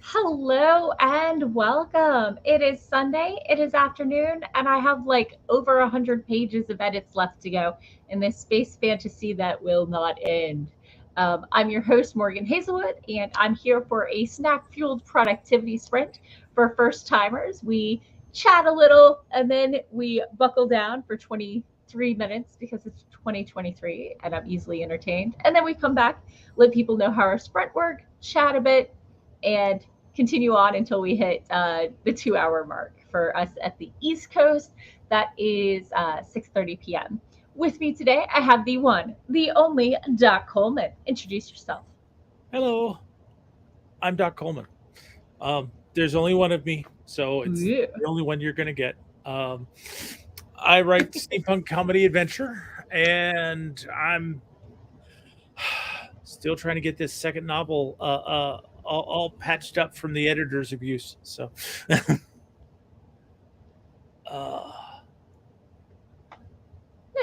Hello and welcome. It is Sunday, it is afternoon, and I have like over 100 pages of edits left to go in this space fantasy that will not end. I'm your host, Morgan Hazelwood, and I'm here for a snack fueled productivity sprint for first timers. We chat a little and then we buckle down for 23 minutes because it's 2023 and I'm easily entertained. And then we come back, let people know how our sprint worked, chat a bit, and continue on until we hit the 2 hour mark for us at the East Coast. That is 6:30 p.m. With me today, I have the one, the only Doc Coleman. Introduce yourself. Hello, I'm Doc Coleman. There's only one of me, so it's Yeah. the only one you're going to get. Um, I write steampunk comedy adventure, and I'm still trying to get this second novel all patched up from the editor's abuse. So, uh,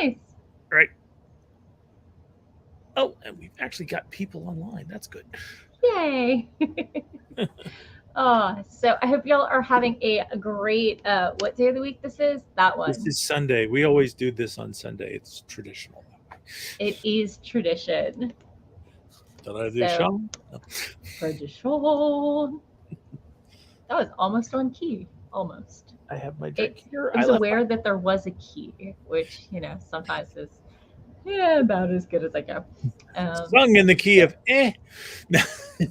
Nice. right. Oh, and we've actually got people online. That's good. Yay. So I hope y'all are having a great, what day of the week this is? That This one. is Sunday. We always do this on Sunday. It's traditional. It is tradition. So, Tradition. tradition. That was almost on key. Almost. I have my it drink here. I I was left my aware that there was a key, which sometimes is about as good as I go. sung in the key So of eh.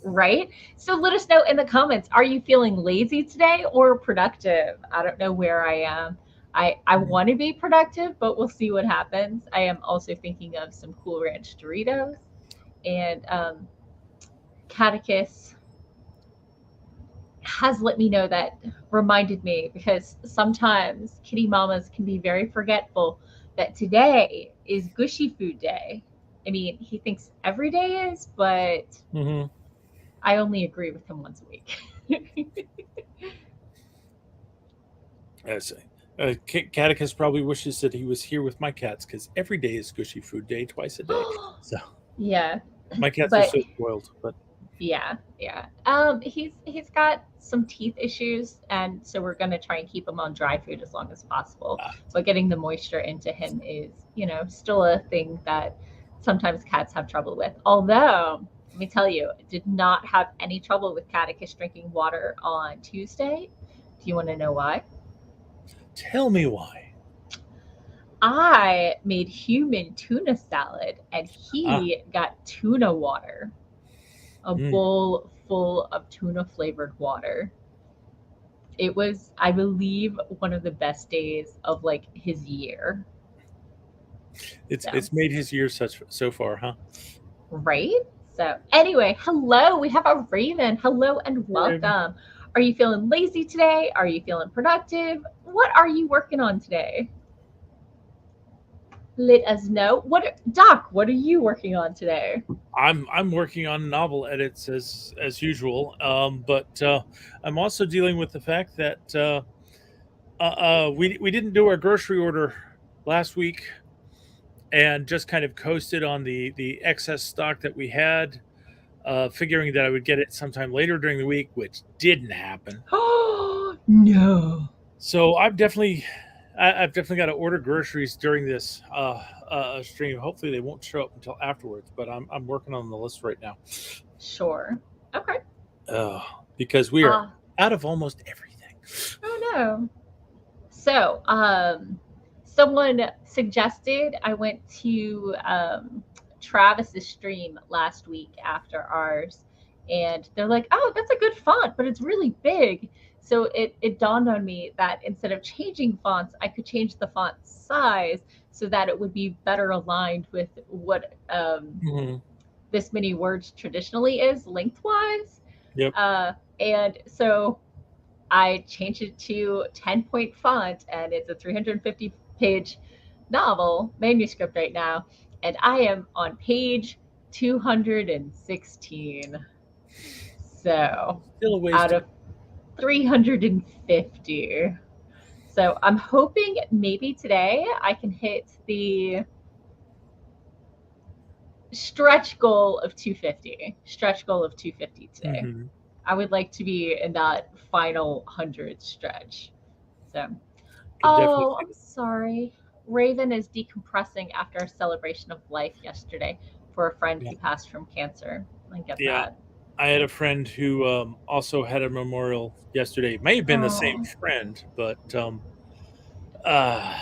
right. So let us know in the comments: are you feeling lazy today or productive? I don't know where I am. I want to be productive, but we'll see what happens. I am also thinking of some Cool Ranch Doritos and Catticus has let me know that reminded me because sometimes kitty mamas can be very forgetful that today is gushy food day. I mean, he thinks every day is, but hmm I only agree with him once a week. I say. Catticus probably wishes that he was here with my cats because every day is Gushy Food Day, twice a day. So Yeah, my cats are but so spoiled. But yeah. He's got some teeth issues, and so we're gonna try and keep him on dry food as long as possible. uh, But getting the moisture into him is, still a thing that sometimes cats have trouble with. Although, let me tell you, I did not have any trouble with Catechus drinking water on Tuesday. Do you want to know why? tell me why. I made human tuna salad, and Ah, he got tuna water, a mm. bowl full of tuna flavored water. It was, I believe, one of the best days of like his year. So, It's made his year such so far, huh? right? So, anyway, hello. We have a Raven. Hello and Hey, Raven. welcome. Are you feeling lazy today? Are you feeling productive? What are you working on today? Let us know. Doc, what are you working on today? I'm working on novel edits as usual, but I'm also dealing with the fact that we didn't do our grocery order last week and just kind of coasted on the excess stock that we had, figuring that I would get it sometime later during the week, which didn't happen. Oh, no. So I've definitely got to order groceries during this stream. Hopefully they won't show up until afterwards, but I'm working on the list right now Sure. Okay. uh, because we are Uh, out of almost everything. oh, no. So, someone suggested I went to Travis's stream last week after ours, and they're like, "Oh, that's a good font, but it's really big." So it dawned on me that instead of changing fonts, I could change the font size so that it would be better aligned with what hmm this many words traditionally is lengthwise. Yep. And so I changed it to 10-point font, and it's a 350-page novel manuscript right now. And I am on page 216. So Still a ways out to of 350. So I'm hoping maybe today I can hit the stretch goal of 250. Stretch goal of 250 go. today. I would like to be in that final 100 stretch. So, Could definitely oh, see I'm sorry. Raven is decompressing after a celebration of life yesterday for a friend that. who passed from cancer. I get Yeah, that. I had a friend who also had a memorial yesterday. It may have been the same Oh, friend, but a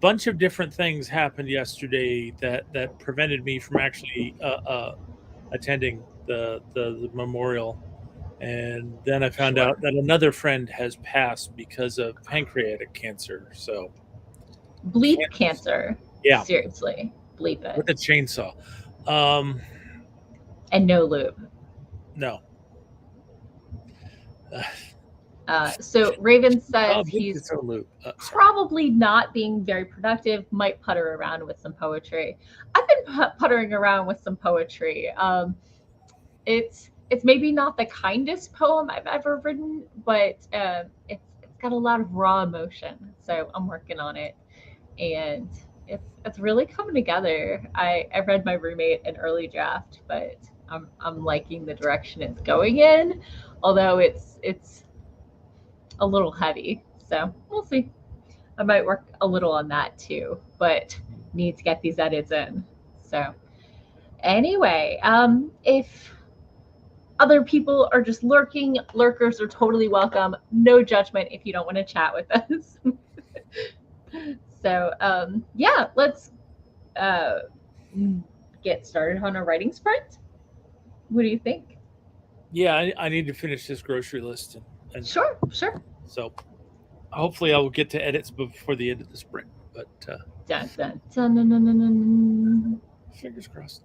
bunch of different things happened yesterday that prevented me from actually attending the memorial. And then I found out sure. that another friend has passed because of pancreatic cancer. So, Bleep can't, cancer. yeah, Seriously, bleep it. with a chainsaw. Um, And no lube. no. So Raven Oh, says makes he's its own loop. Sorry. probably not being very productive, might putter around with some poetry. I've been puttering around with some poetry. It's maybe not the kindest poem I've ever written, but it's got a lot of raw emotion. So I'm working on it, and it's really coming together. I read my roommate an early draft, but I'm liking the direction it's going in, although it's a little heavy. So we'll see. I might work a little on that too, but need to get these edits in. So anyway, if other people are just lurking, lurkers are totally welcome. No judgment if you don't want to chat with us. So yeah, let's uh, get started on a writing sprint. What do you think? Yeah, I need to finish this grocery list, and Sure, sure. so hopefully I will get to edits before the end of the sprint. But Dun, dun, dun, dun, dun, dun, dun. fingers crossed.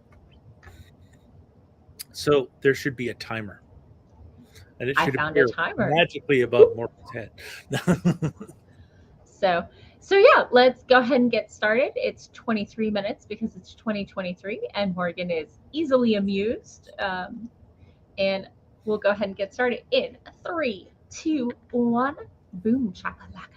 So there should be a timer, and it I should found a appear timer. magically above Morgan's head. So, so yeah, let's go ahead and get started. It's 23 minutes because it's 2023 and Morgan is easily amused. And we'll go ahead and get started in three, two, one. Boom, chakalaka.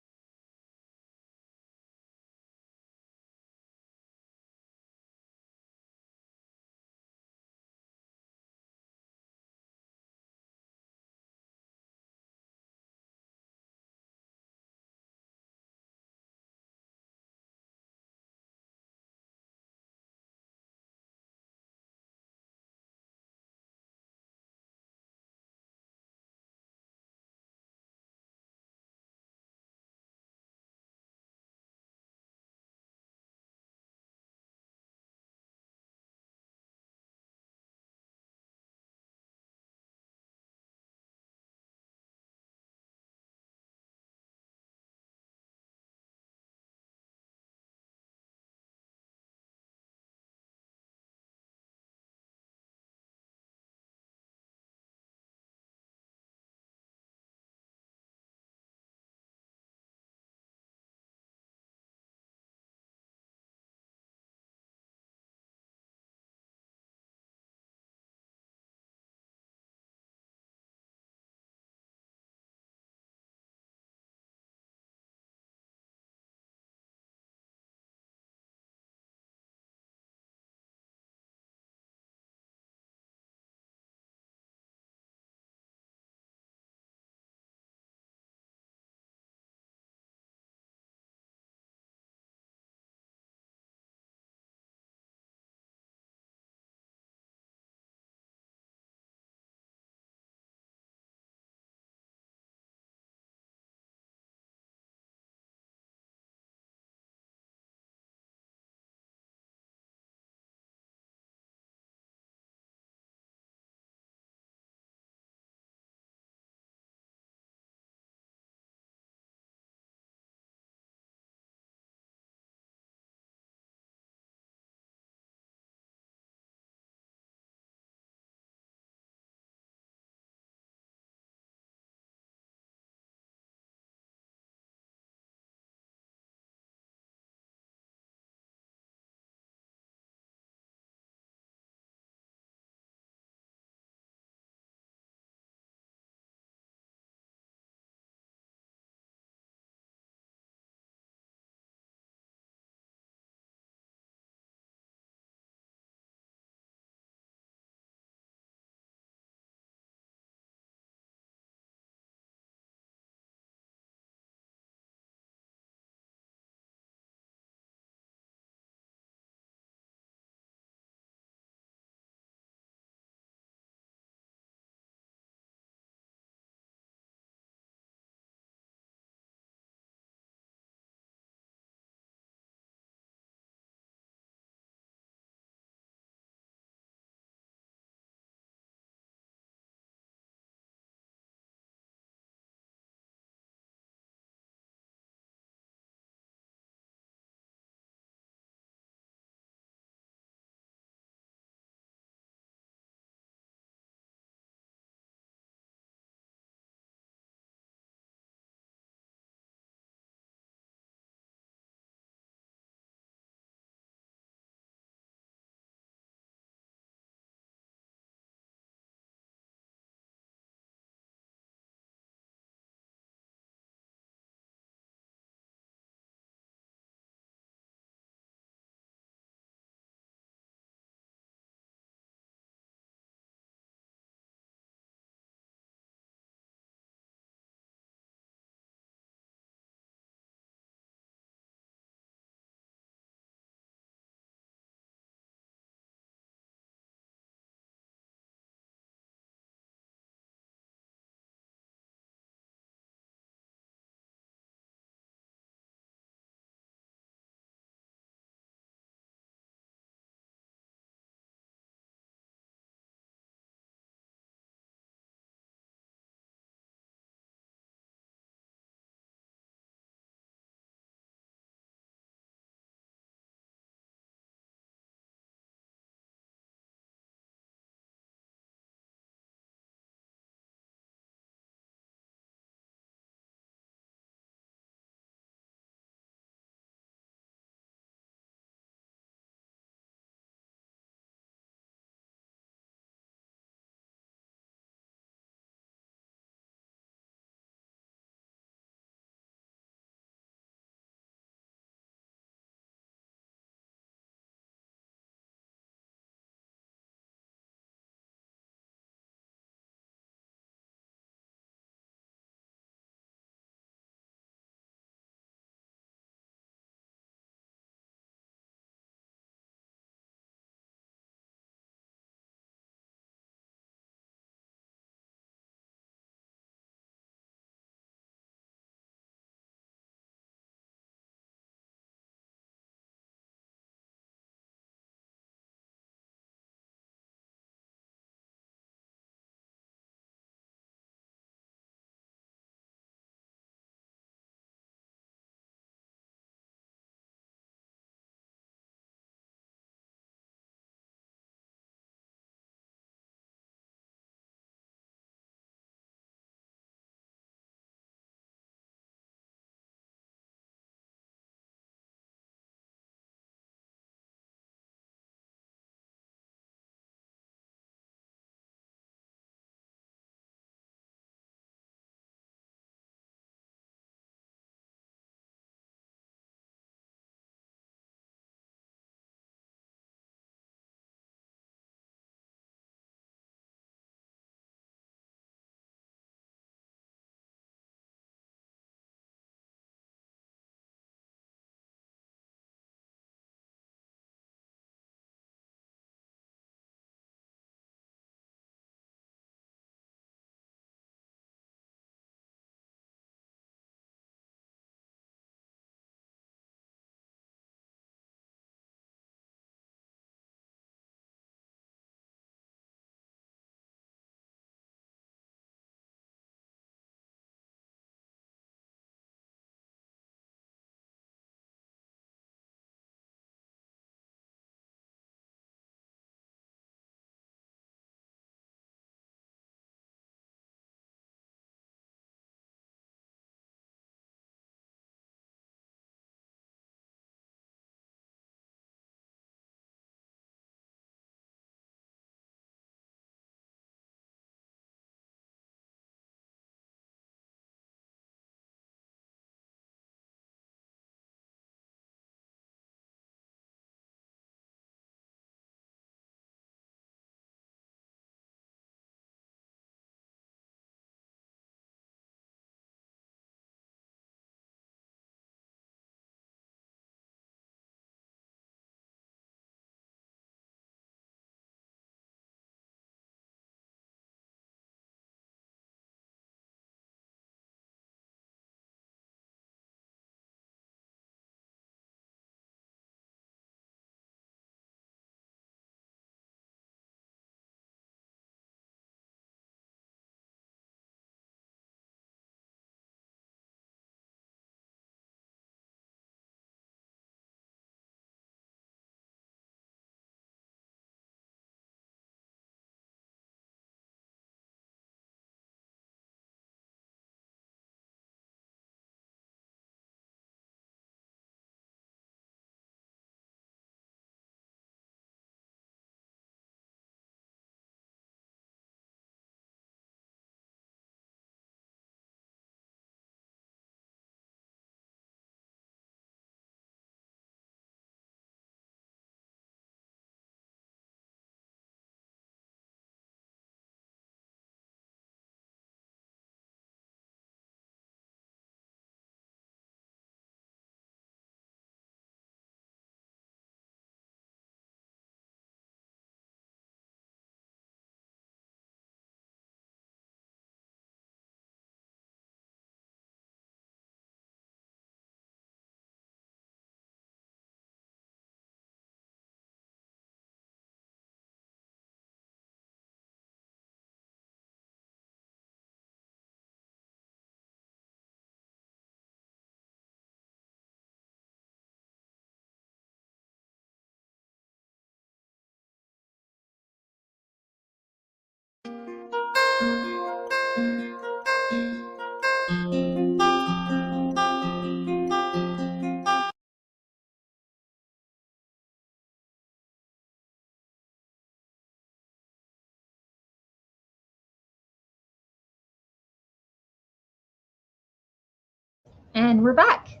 And we're back.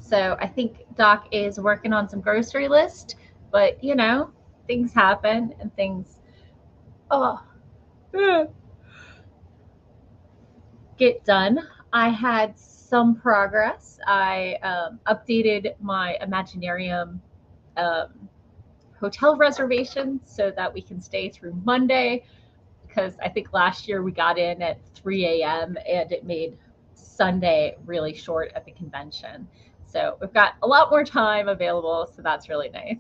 So I think Doc is working on some grocery list, but things happen and things oh get done. I had some progress. I updated my Imaginarium um, hotel reservations so that we can stay through Monday, because I think last year we got in at 3 a.m. and it made Sunday really short at the convention. So we've got a lot more time available, so that's really nice.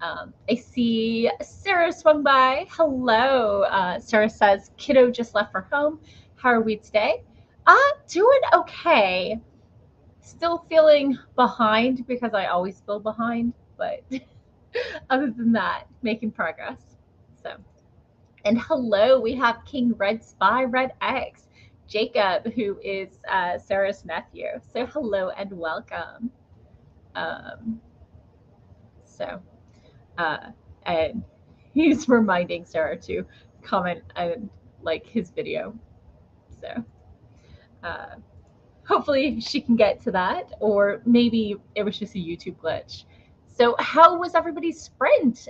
I see Sarah swung by. Hello. Sarah says, kiddo just left for home. How are we today? Doing okay. Still feeling behind because I always feel behind, but other than that, making progress. So. And hello, we have King Red Spy Red X, Jacob, who is Sarah's nephew. So hello and welcome. Um, so, uh, and he's reminding Sarah to comment and like his video. So, uh, hopefully she can get to that, or maybe it was just a YouTube glitch. So how was everybody's sprint?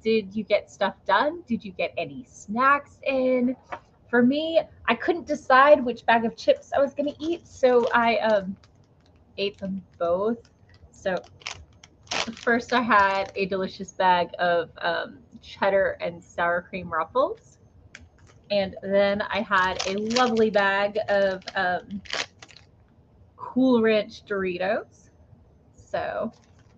Did you get stuff done? Did you get any snacks in? For me, I couldn't decide which bag of chips I was going to eat, so I ate them both. So first I had a delicious bag of cheddar and sour cream ruffles. And then I had a lovely bag of Cool Ranch Doritos. So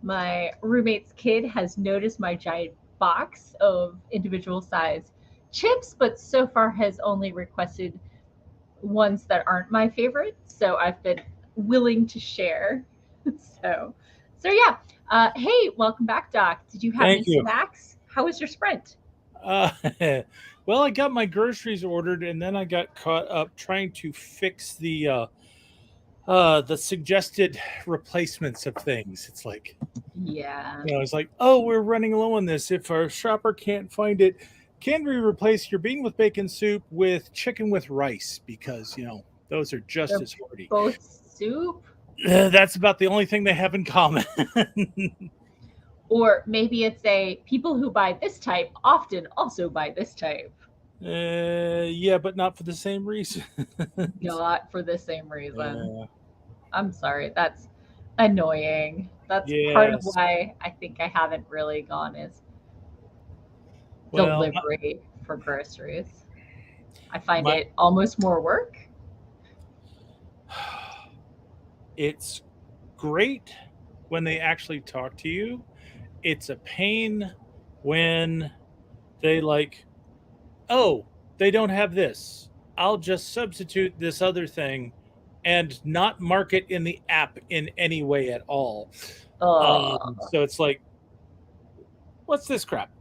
my roommate's kid has noticed my giant box of individual size chips, but so far has only requested ones that aren't my favorite. So I've been willing to share. So yeah. Hey, welcome back, Doc. Did you have Thank any you. snacks? How was your sprint? Uh, well, I got my groceries ordered, and then I got caught up trying to fix the suggested replacements of things. It's like, Yeah. it's like, oh, we're running low on this. If our shopper can't find it, can we replace your bean with bacon soup with chicken with rice? Because those are just They're as hearty. both soup. That's about the only thing they have in common. Or maybe it's a people who buy this type often also buy this type. Yeah, but not for the same reason. Not for the same reason. Yeah. I'm sorry. That's annoying. That's part of Yes. why I think I haven't really gone as Well, delivery for groceries. I find my it almost more work. it's great when they actually talk to you. It's a pain when they oh, they don't have this. I'll just substitute this other thing and not mark it in the app in any way at all. Oh, So it's like, what's this crap?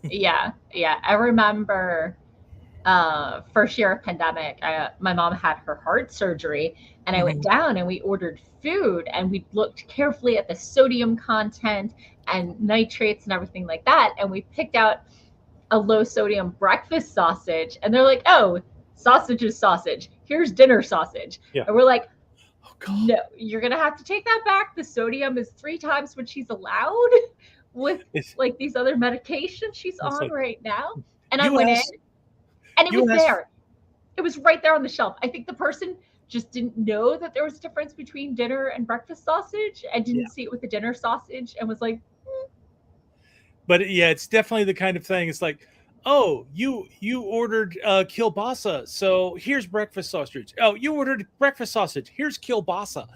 yeah. I remember first year of pandemic, my mom had her heart surgery, and I went down and we ordered food, and we looked carefully at the sodium content and nitrates and everything like that, and we picked out a low sodium breakfast sausage, and they're like, oh, sausage is sausage, here's dinner sausage. Yeah. And we're like, Oh, God. no, you're gonna have to take that back. The sodium is 3 times what she's allowed with like these other medications she's on like, right now. And I you went in asked, and it you was asked, there. It was right there on the shelf. I think the person just didn't know that there was a difference between dinner and breakfast sausage and didn't see it with the dinner sausage and was like, but yeah, it's definitely the kind of thing. It's like, oh, you ordered kielbasa, so here's breakfast sausage. Oh, you ordered breakfast sausage. Here's kielbasa.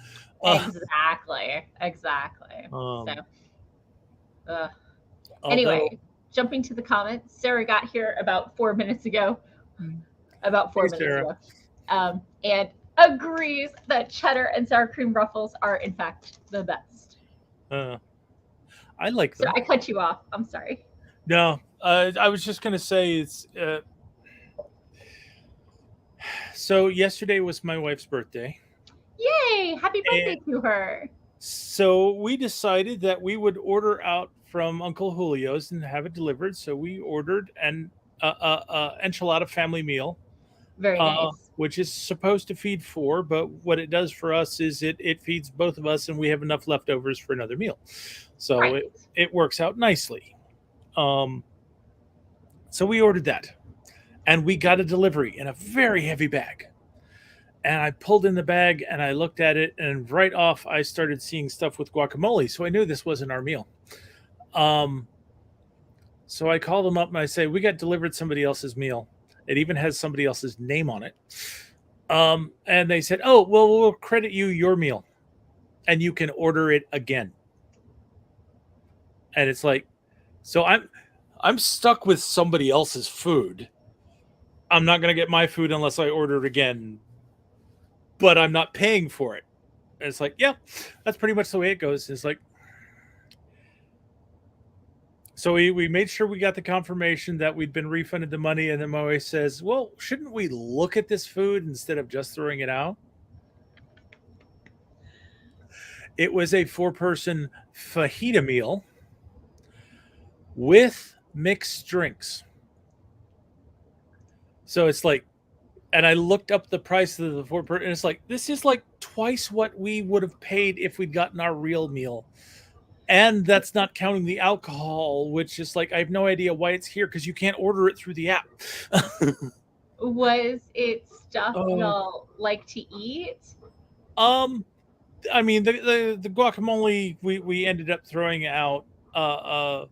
exactly. Um, So, although, anyway, jumping to the comments, Sarah got here about 4 minutes ago. And agrees that cheddar and sour cream ruffles are in fact the best. I like them. So I cut you off. I'm sorry. No, I was just gonna say it's. So yesterday was my wife's birthday. Yay! Happy birthday to her. So we decided that we would order out from Uncle Julio's and have it delivered. So we ordered an enchilada family meal. Very nice. which is supposed to feed four, but what it does for us is it feeds both of us, and we have enough leftovers for another meal. So Right. it works out nicely. Um, so we ordered that, and we got a delivery in a very heavy bag. And I pulled in the bag and I looked at it, and right off I started seeing stuff with guacamole. So I knew this wasn't our meal. Um, so I call them up and I say, we got delivered somebody else's meal. It even has somebody else's name on it. And they said, oh, well, we'll credit you your meal and you can order it again. And it's like, so I'm stuck with somebody else's food. I'm not going to get my food unless I order it again, but I'm not paying for it. And it's like, yeah, that's pretty much the way it goes. It's like, so we made sure we got the confirmation that we'd been refunded the money. And then my wife says, well, shouldn't we look at this food instead of just throwing it out? It was a 4-person fajita meal with mixed drinks. So it's like, and I looked up the price of the 4-person, and it's like, this is like twice what we would have paid if we'd gotten our real meal. And that's not counting the alcohol, which is like, I have no idea why it's here because you can't order it through the app. Was it stuff y'all like to eat? I mean, the guacamole we ended up throwing out, but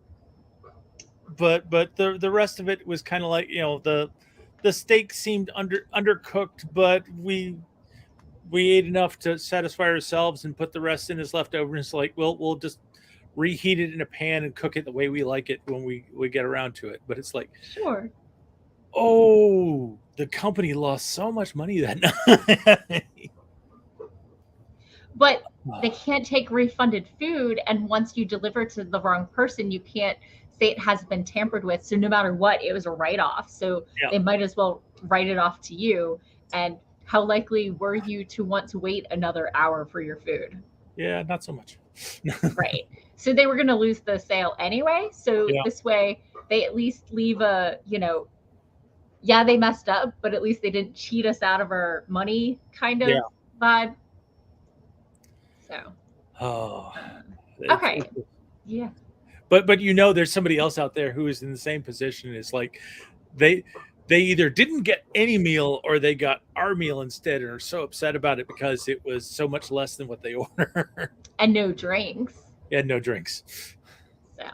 the rest of it was kind of like, the steak seemed undercooked, but we ate enough to satisfy ourselves and put the rest in as leftovers. It's like, we'll just reheat it in a pan and cook it the way we like it when we get around to it. But it's like, sure. Oh, the company lost so much money that night. But they can't take refunded food, and once you deliver to the wrong person, you can't say it has been tampered with. So no matter what, it was a write-off. So they might as well write it off to you. And how likely were you to want to wait another hour for your food? Yeah, not so much. Right. So they were going to lose the sale anyway. So this way, they at least leave a, yeah, they messed up, but at least they didn't cheat us out of our money kind of vibe. So. Okay. Yeah. But there's somebody else out there who is in the same position. It's like they either didn't get any meal or they got our meal instead and are so upset about it because it was so much less than what they ordered. And no drinks. Yeah, no drinks. So.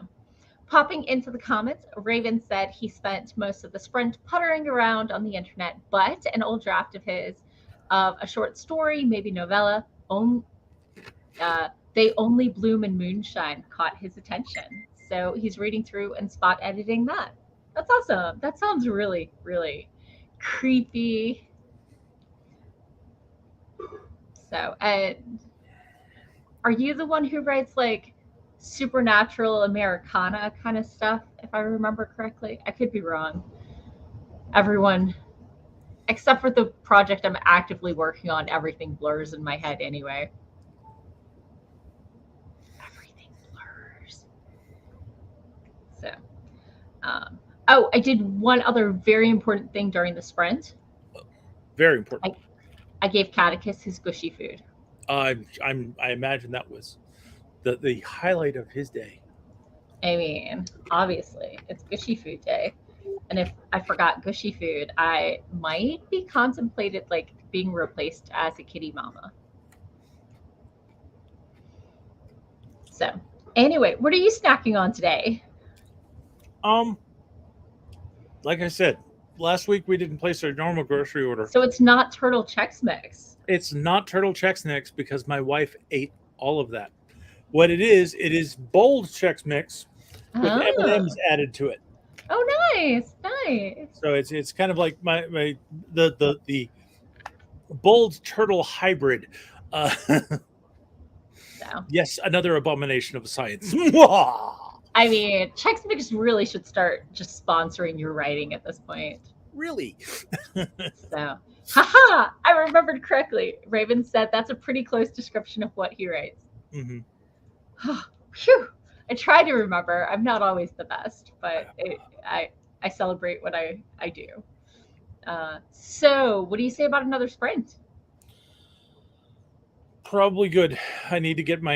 Popping into the comments, Raven said he spent most of the sprint puttering around on the internet, but an old draft of his of a short story, maybe novella, They Only Bloom in Moonshine caught his attention. So he's reading through and spot editing that. That's awesome. That sounds really, really creepy. So, and are you the one who writes like supernatural Americana kind of stuff, if I remember correctly? I could be wrong. Everyone, except for the project I'm actively working on, everything blurs in my head anyway. Everything blurs. So, I did one other very important thing during the sprint. Very important. I gave Catticus his gushy food. I imagine that was the highlight of his day. I mean, obviously, it's gushy food day. And if I forgot gushy food, I might be contemplated like being replaced as a kitty mama. So, anyway, what are you snacking on today? Like I said, last week we didn't place our normal grocery order. So it's not Turtle Chex Mix. It's not Turtle Chex Mix because my wife ate all of that. What it is bold Chex Mix with M&Ms added to it. Oh, nice. So it's kind of like the bold turtle hybrid. Yes, another abomination of science. I mean, Chex Mix really should start just sponsoring your writing at this point. Really? So, haha! I remembered correctly. Raven said that's a pretty close description of what he writes. Mm-hmm. Phew! I try to remember. I'm not always the best, but I celebrate what I do. So, what do you say about another sprint? Probably good. I need to get my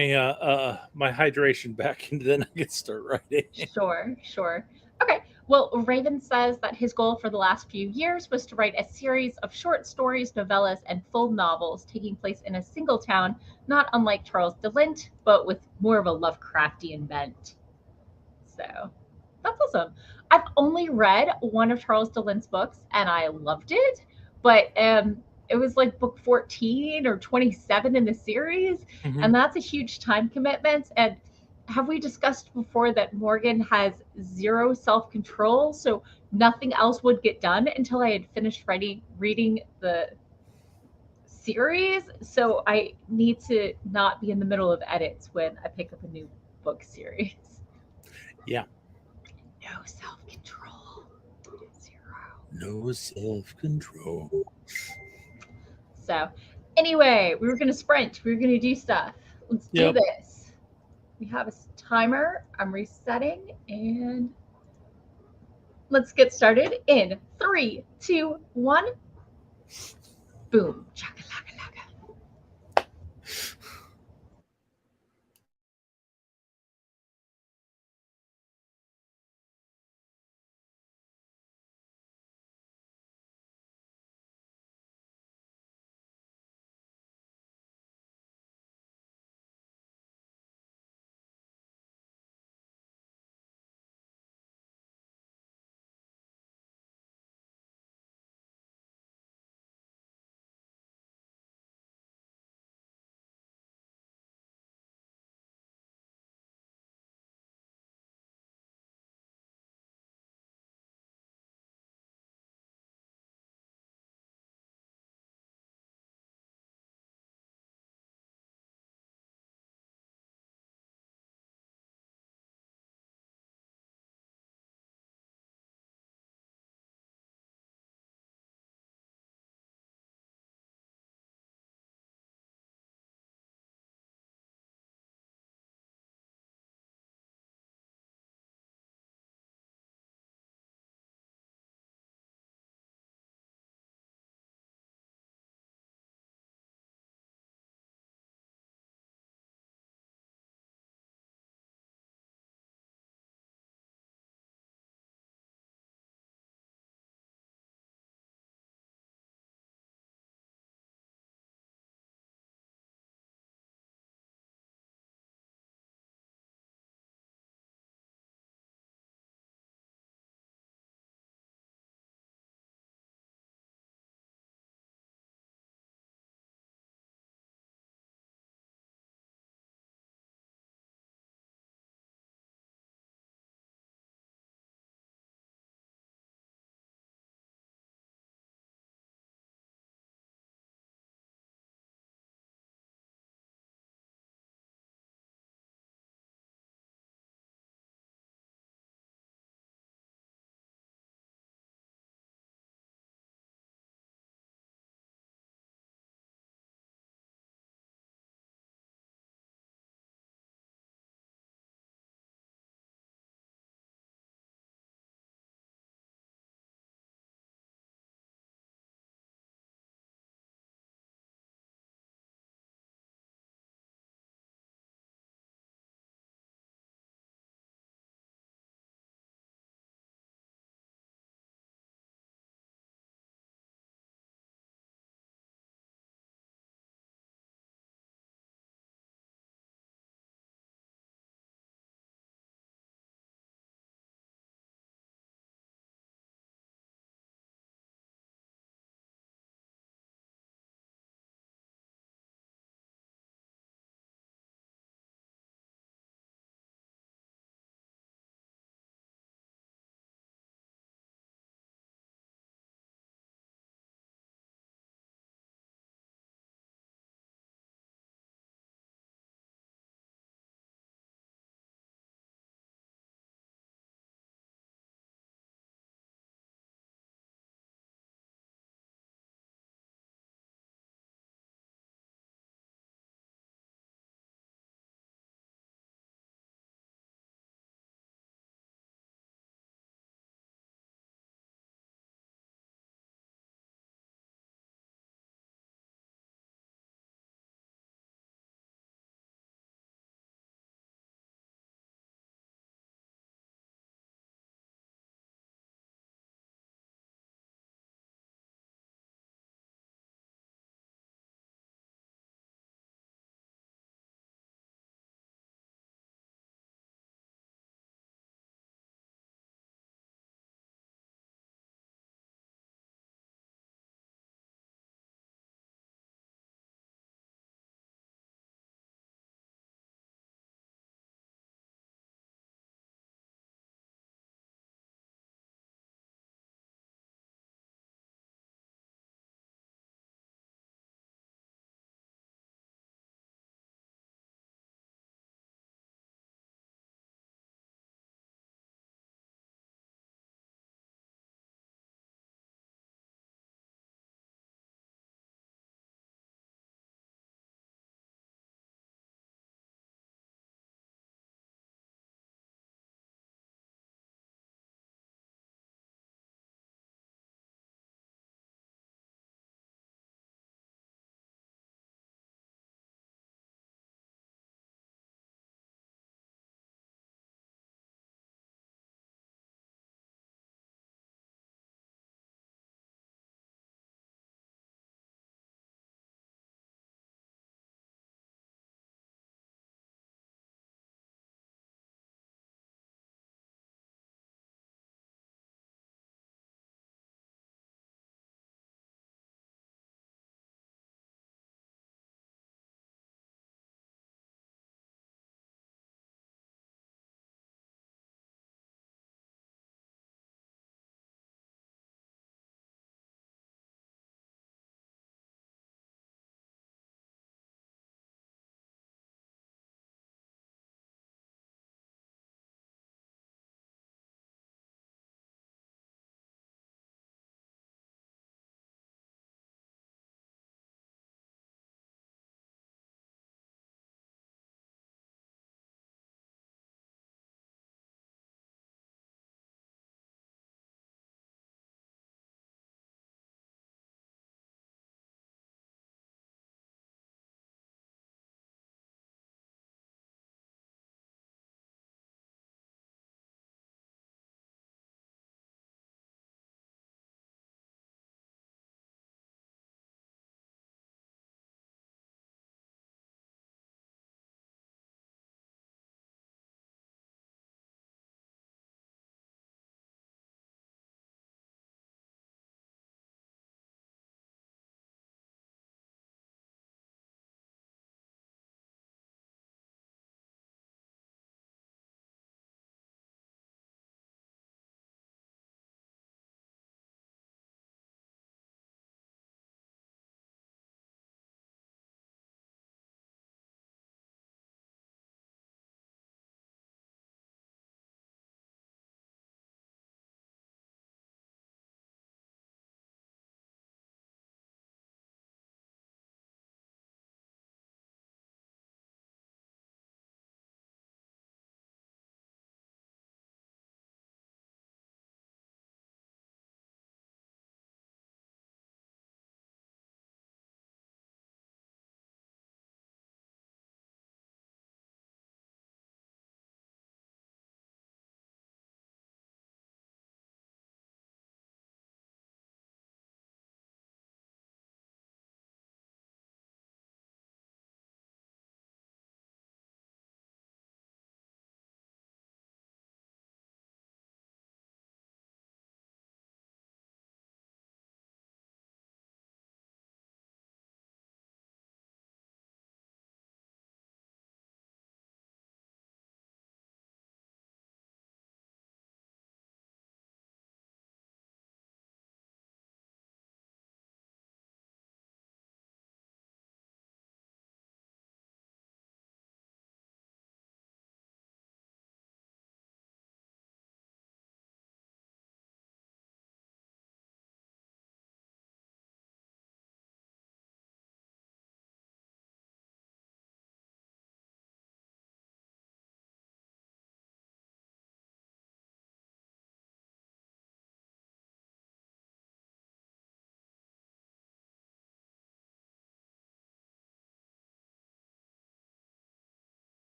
hydration back, and then I can start writing. Sure, sure. Okay. Well, Raven says that his goal for the last few years was to write a series of short stories, novellas, and full novels taking place in a single town, not unlike Charles DeLint, but with more of a Lovecraftian bent. So that's awesome. I've only read one of Charles DeLint's books and I loved it, but it was like book 14 or 27 in the series, Mhm. and that's a huge time commitment. And have we discussed before that Morgan has zero self control? So nothing else would get done until I had finished reading the series. So I need to not be in the middle of edits when I pick up a new book series. Yeah. No self control. Zero. No self control. So, anyway, we were going to sprint. We were going to do stuff. Let's do Yep. this. We have a timer. I'm resetting and let's get started in 3, 2, 1. Boom. Chaka, laka, laka.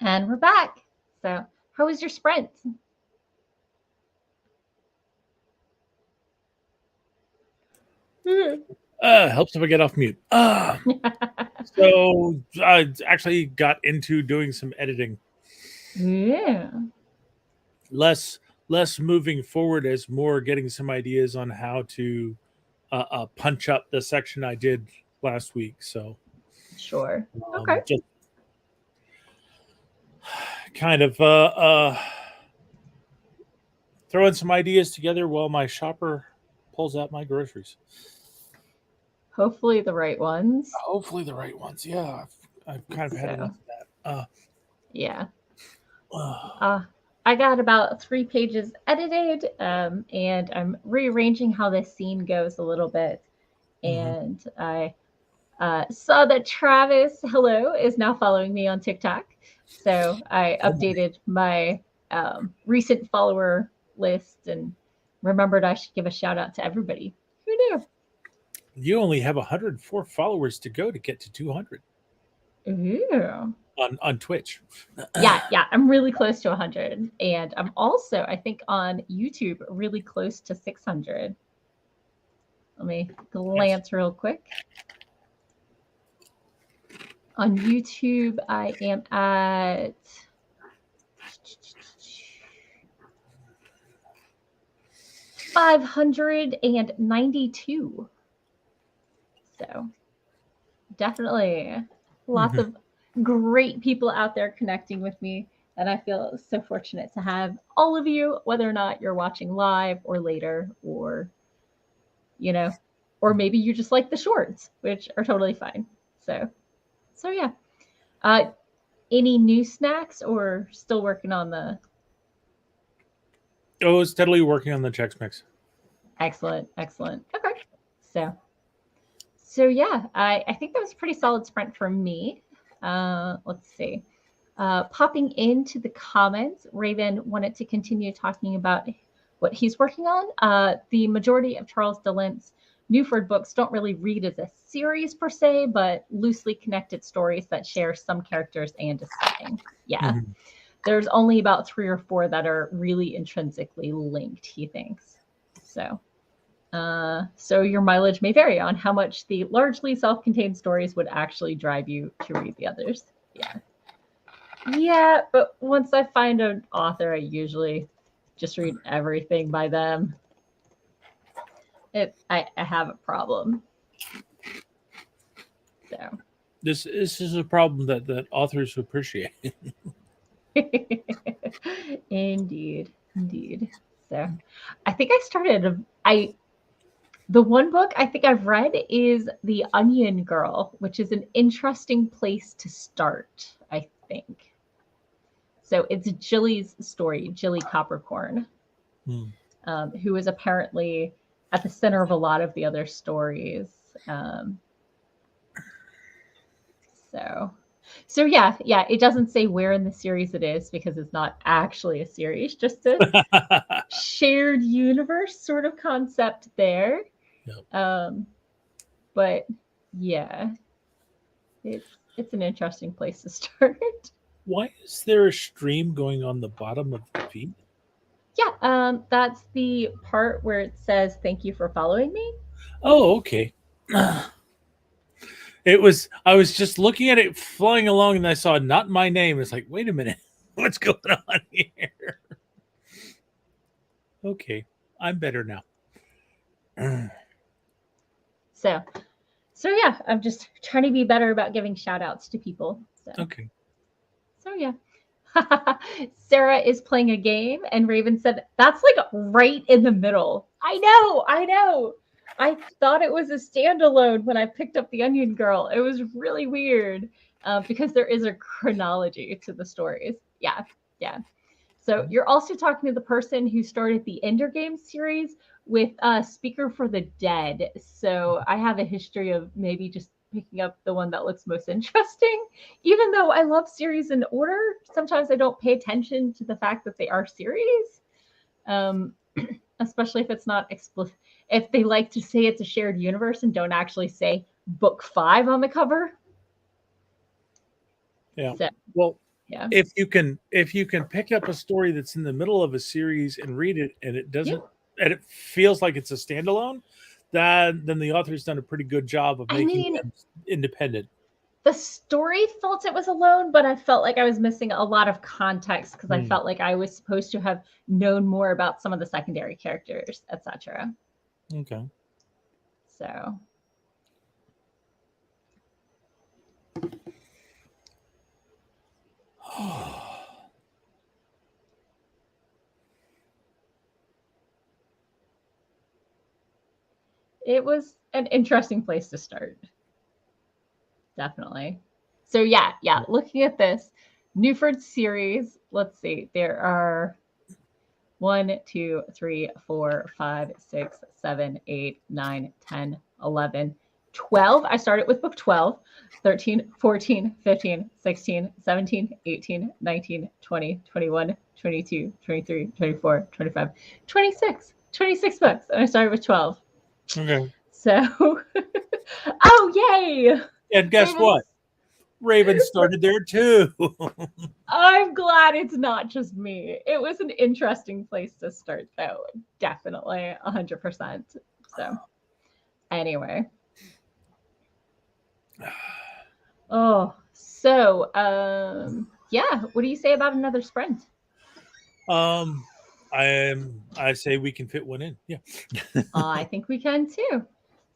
And we're back. So, how was your sprint? Helps if I get off mute. So I actually got into doing some editing. Yeah. Less moving forward as more getting some ideas on how to punch up the section I did last week. So Sure. Okay. just kind of throwing some ideas together while my shopper pulls out my groceries. Hopefully the right ones. Hopefully the right ones. Yeah, I've kind of had enough of that. Yeah. I got about 3 pages edited, and I'm rearranging how this scene goes a little bit. And I saw that Travis, hello, is now following me on TikTok. So I updated my recent follower list and remembered I should give a shout out to everybody. Who knew? You only have 104 followers to go to get to 200. Ooh. On Twitch. Yeah, I'm really close to 100. And I'm also, I think, on YouTube, really close to 600. Let me glance real quick. On YouTube, I am at 592. So definitely lots of great people out there connecting with me. And I feel so fortunate to have all of you, whether or not you're watching live or later, or, you know, or maybe you just like the shorts, which are totally fine. So yeah. Any new snacks or still working on the... Oh, steadily working on the Chex Mix. Excellent. Okay. So yeah, I think that was a pretty solid sprint for me. Let's see. Popping into the comments, Raven wanted to continue talking about what he's working on. The majority of Charles DeLint's Newford books don't really read as a series per se, but loosely connected stories that share some characters and a setting. Yeah. There's only about 3 or 4 that are really intrinsically linked, he thinks. So your mileage may vary on how much the largely self-contained stories would actually drive you to read the others. Yeah, but once I find an author, I usually just read everything by them. I have a problem. So this is a problem that authors appreciate. Indeed. So I think I started the one book I think I've read is The Onion Girl, which is an interesting place to start, I think. So it's Jilly's story, Jilly Coppercorn, who is apparently at the center of a lot of the other stories. So yeah, it doesn't say where in the series it is because it's not actually a series, just a shared universe sort of concept there. Yep. But yeah, it's an interesting place to start. Why is there a stream going on the bottom of the feed? Yeah, that's the part where it says "Thank you for following me." Oh, okay. I was just looking at it flying along, and I saw "not my name." It's like, wait a minute, what's going on here? Okay, I'm better now. So yeah, I'm just trying to be better about giving shout outs to people. Okay. So yeah. Sarah is playing a game, and Raven said, that's like right in the middle. I know. I thought it was a standalone when I picked up The Onion Girl. It was really weird because there is a chronology to the stories. Yeah. So you're also talking to the person who started the Ender Games series with Speaker for the Dead. So I have a history of maybe just picking up the one that looks most interesting. Even though I love series in order, sometimes I don't pay attention to the fact that they are series, especially if it's not explicit. If they like to say it's a shared universe and don't actually say book 5 on the cover. Yeah. So. Well, Yeah. if you can pick up a story that's in the middle of a series and read it, and it doesn't, and it feels like it's a standalone, then the author's done a pretty good job of making them independent. The story felt it was alone, but I felt like I was missing a lot of context because I felt like I was supposed to have known more about some of the secondary characters, etc. Okay. So. It was an interesting place to start. Definitely. So yeah, looking at this Newford series, let's see, there are 1, 2, 3, 4, 5, 6, 7, 8, 9, 10, 11, 12. I started with book 12, 13, 14, 15, 16, 17, 18, 19, 20, 21, 22, 23, 24, 25, 26. 26 books. And I started with 12. Okay. So, oh, yay! And guess what? Raven started there too. I'm glad it's not just me. It was an interesting place to start, though. Definitely 100%. So, anyway. Oh, so, yeah. What do you say about another sprint? I say we can fit one in. Yeah. I think we can too.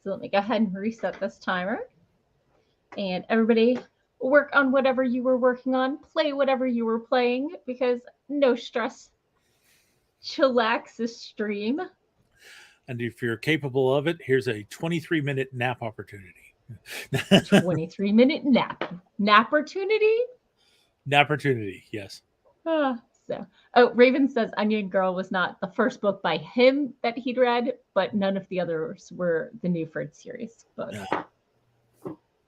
So let me go ahead and reset this timer. And everybody work on whatever you were working on, play whatever you were playing, because no stress. Chillax this stream. And if you're capable of it, here's a 23-minute nap opportunity. 23-minute nap. Nap-opportunity? Nap-opportunity, yes. Raven says Onion Girl was not the first book by him that he'd read, but none of the others were the Newford series books. Yeah.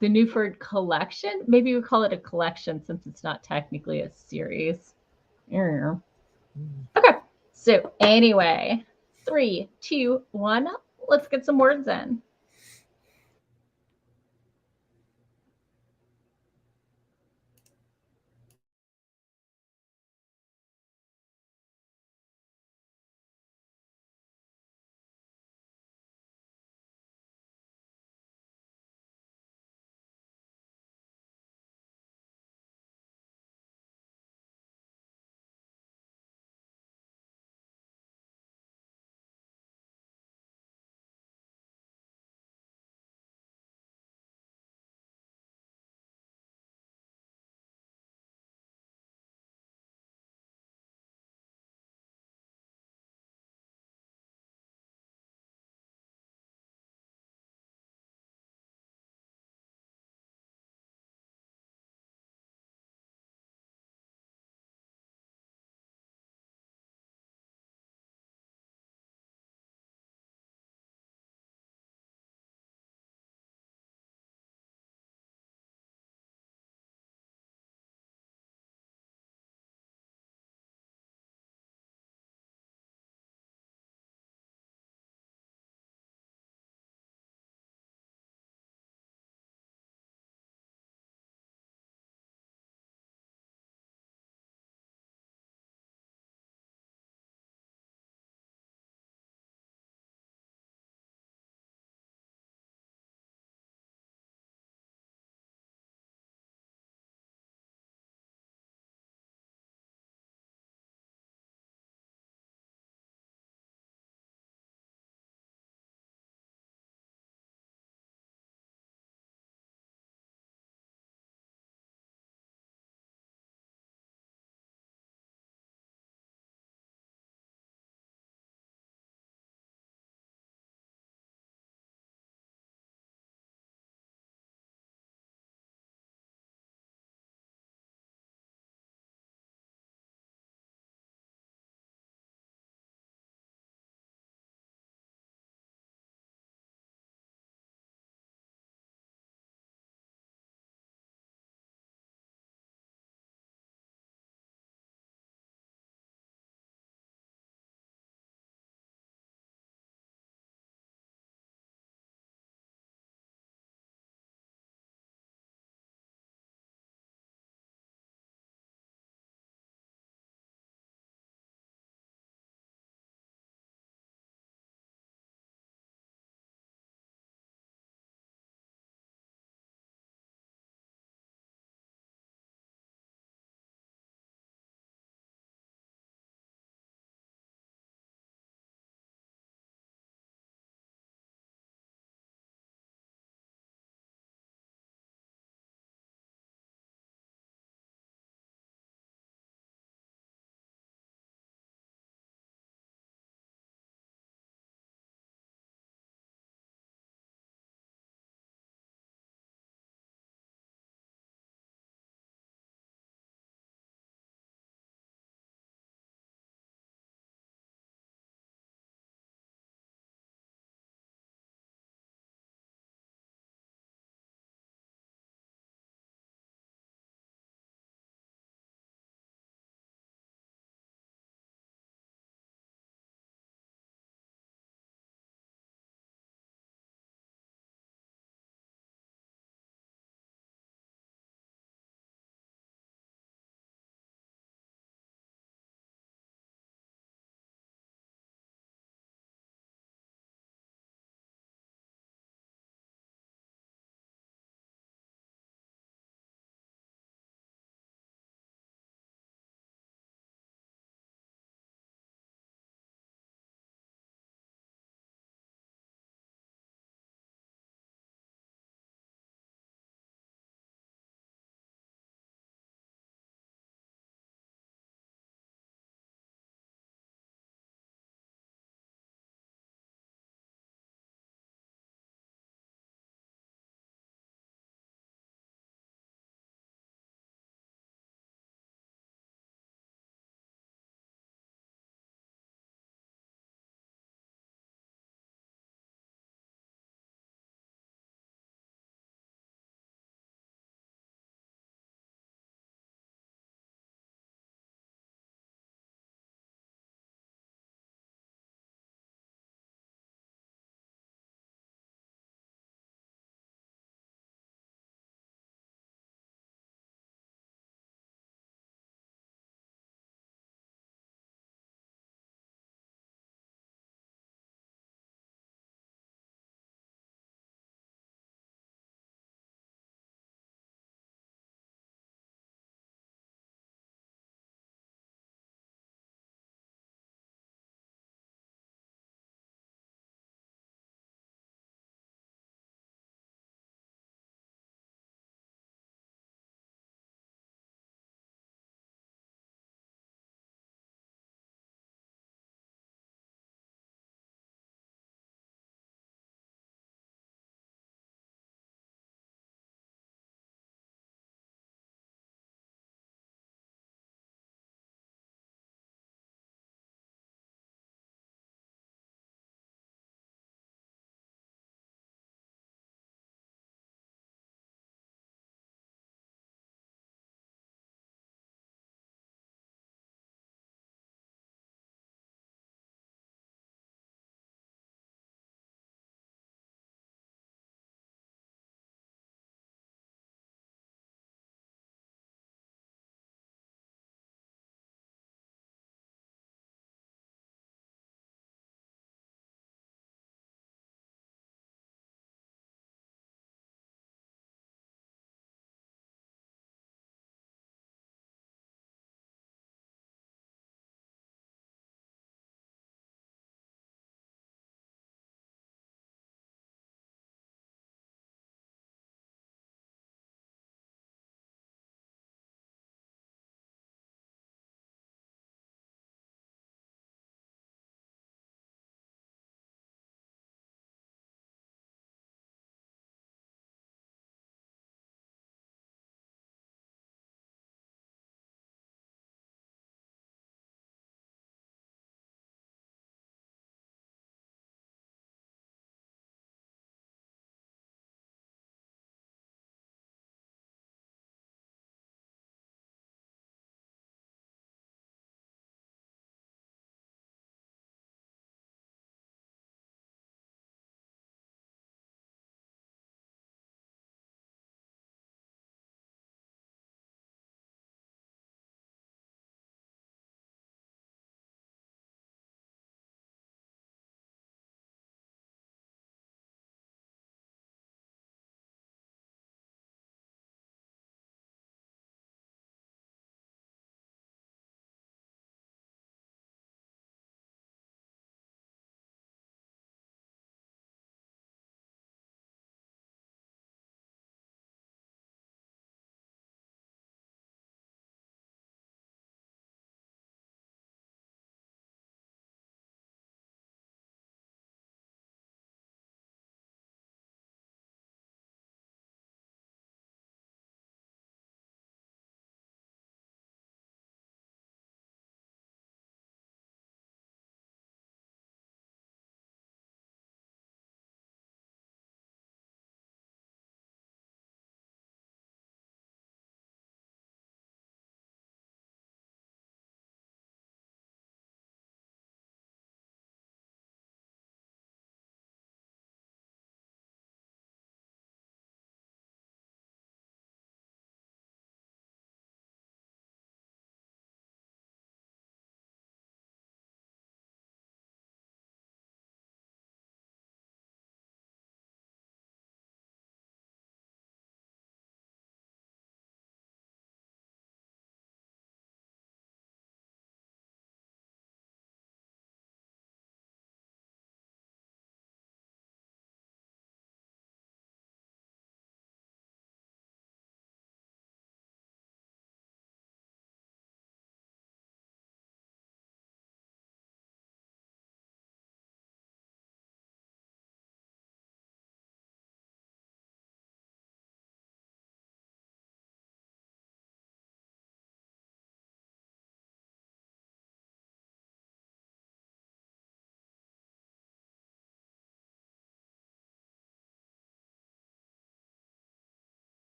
The Newford collection? Maybe we call it a collection since it's not technically a series. Okay. So anyway, 3, 2, 1. Let's get some words in.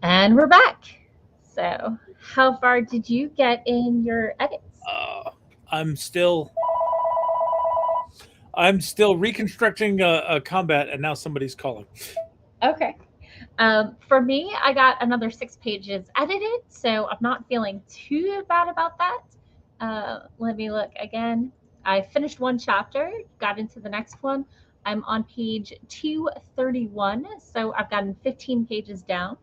And we're back. So, how far did you get in your edits? I'm still reconstructing a combat, and now somebody's calling. Okay. For me, I got another 6 pages edited, so I'm not feeling too bad about that. Let me look again. I finished one chapter, got into the next one. I'm on page 231, so I've gotten 15 pages down.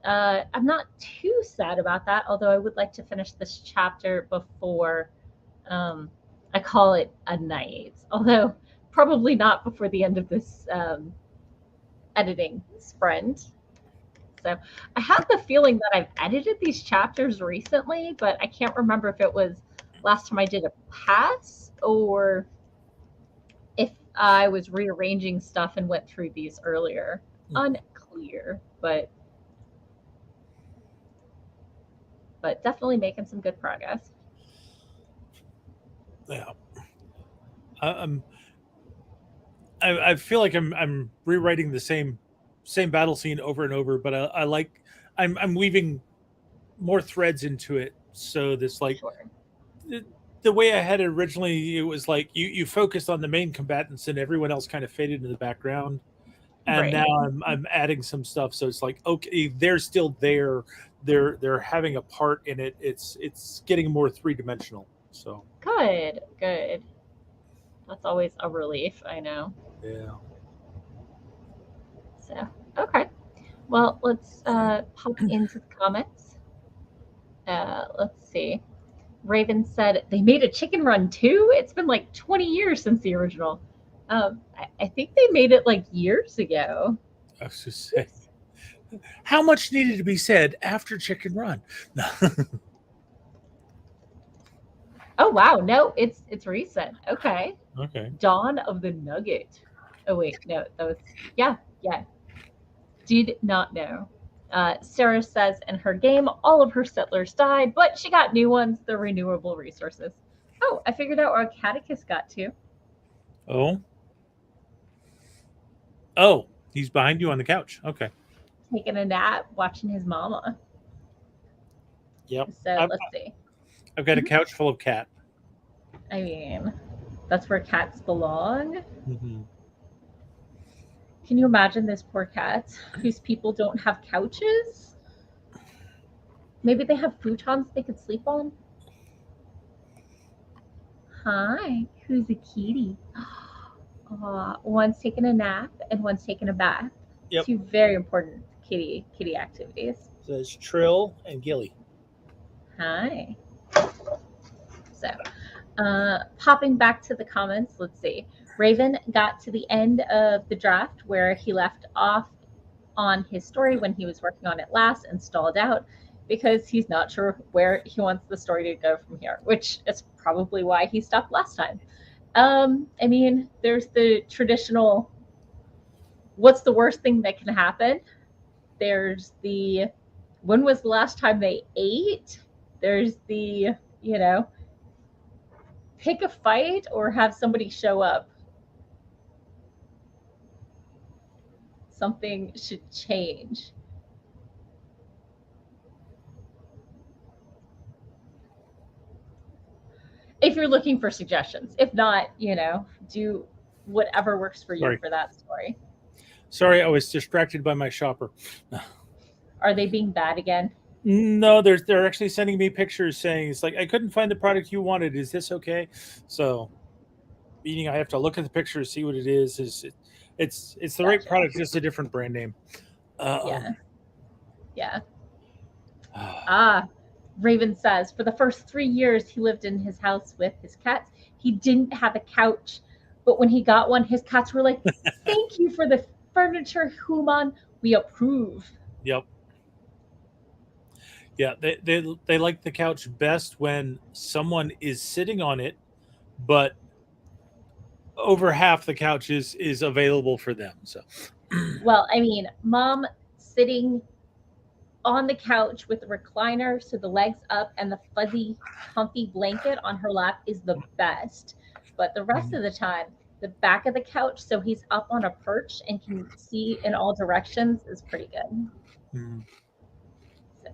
I'm not too sad about that, although I would like to finish this chapter before I call it a night, although probably not before the end of this editing sprint. So I have the feeling that I've edited these chapters recently, but I can't remember if it was last time I did a pass or if I was rearranging stuff and went through these earlier. Unclear, but definitely making some good progress. Yeah. I feel like I'm rewriting the same battle scene over and over, but I like I'm weaving more threads into it. So this like Sure. the way I had it originally, it was like you focused on the main combatants and everyone else kind of faded into the background. And Right. now I'm adding some stuff, so it's like, okay, they're still there. They're having a part in it. It's getting more 3-dimensional. So Good. That's always a relief, I know. yeah. So, okay. Well, let's pop into the comments. Let's see. Raven said they made a chicken run too. It's been like 20 years since the original. I think they made it like years ago. I was just saying, how much needed to be said after Chicken Run? Oh wow, no, it's recent. Okay. Okay. Dawn of the Nugget. Oh wait, no, that was yeah. Did not know. Sarah says in her game, all of her settlers died, but she got new ones, the renewable resources. Oh, I figured out where Catticus got to. Oh, he's behind you on the couch. Okay. Taking a nap, watching his mama. Yep. So let's see. I've got a couch full of cat. I mean, that's where cats belong. Mm-hmm. Can you imagine this poor cat whose people don't have couches? Maybe they have futons they could sleep on? Hi, who's a kitty? One's taking a nap and one's taking a bath. Yep. 2 very important kitty activities. So it's Trill and Gilly. Hi. So, popping back to the comments, let's see. Raven got to the end of the draft where he left off on his story when he was working on it last and stalled out because he's not sure where he wants the story to go from here, which is probably why he stopped last time. I mean, there's the traditional, what's the worst thing that can happen? There's the, when was the last time they ate? There's the, pick a fight or have somebody show up. Something should change. If you're looking for suggestions. If not, do whatever works for you for that story. Sorry, I was distracted by my shopper. Are they being bad again? No, they're actually sending me pictures saying it's like, I couldn't find the product you wanted. Is this okay? So, meaning I have to look at the picture, see what it is. It's the gotcha. Right product, just a different brand name. Yeah. Raven says, for the first 3 years he lived in his house with his cats, he didn't have a couch. But when he got one, his cats were like, thank you for the furniture, Human. We approve. Yep. Yeah, they like the couch best when someone is sitting on it, but over half the couch is available for them. So, well, I mean, Mom sitting on the couch with the recliner, so the legs up, and the fuzzy, comfy blanket on her lap is the best. But the rest of the time, the back of the couch, so he's up on a perch and can see in all directions, is pretty good. Mm. So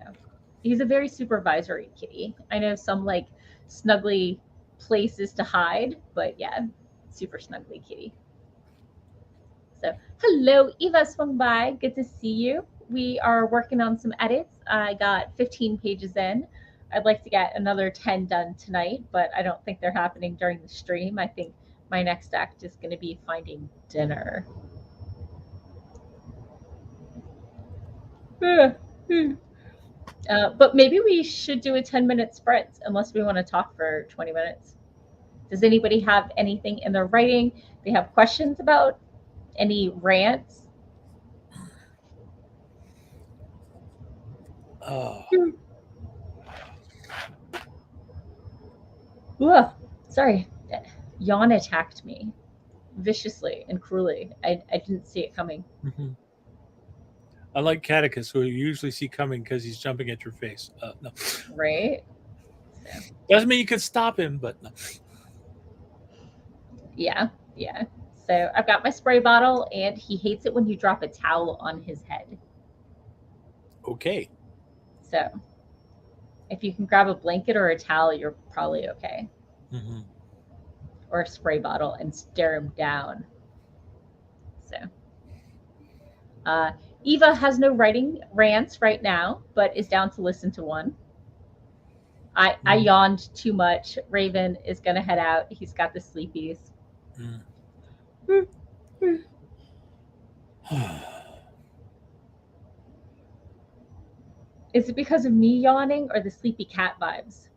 he's a very supervisory kitty. I know some like snuggly places to hide, but yeah, super snuggly kitty. So hello, Eva swung by. Good to see you. We are working on some edits. I got 15 pages in. I'd like to get another 10 done tonight, but I don't think they're happening during the stream. I think my next act is going to be finding dinner. But maybe we should do a 10-minute sprint unless we want to talk for 20 minutes. Does anybody have anything in their writing they have questions about? Any rants? Oh. Ooh, sorry. Yawn attacked me viciously and cruelly. I didn't see it coming. Mm-hmm. Unlike Catticus, who you usually see coming because he's jumping at your face. No. Right? So. Doesn't mean you can stop him, but no. Yeah. So I've got my spray bottle, and he hates it when you drop a towel on his head. Okay. So if you can grab a blanket or a towel, you're probably okay. Mm-hmm. Or a spray bottle and stare him down. So Eva has no writing rants right now, but is down to listen to one. I yawned too much. Raven is going to head out. He's got the sleepies. Is it because of me yawning or the sleepy cat vibes?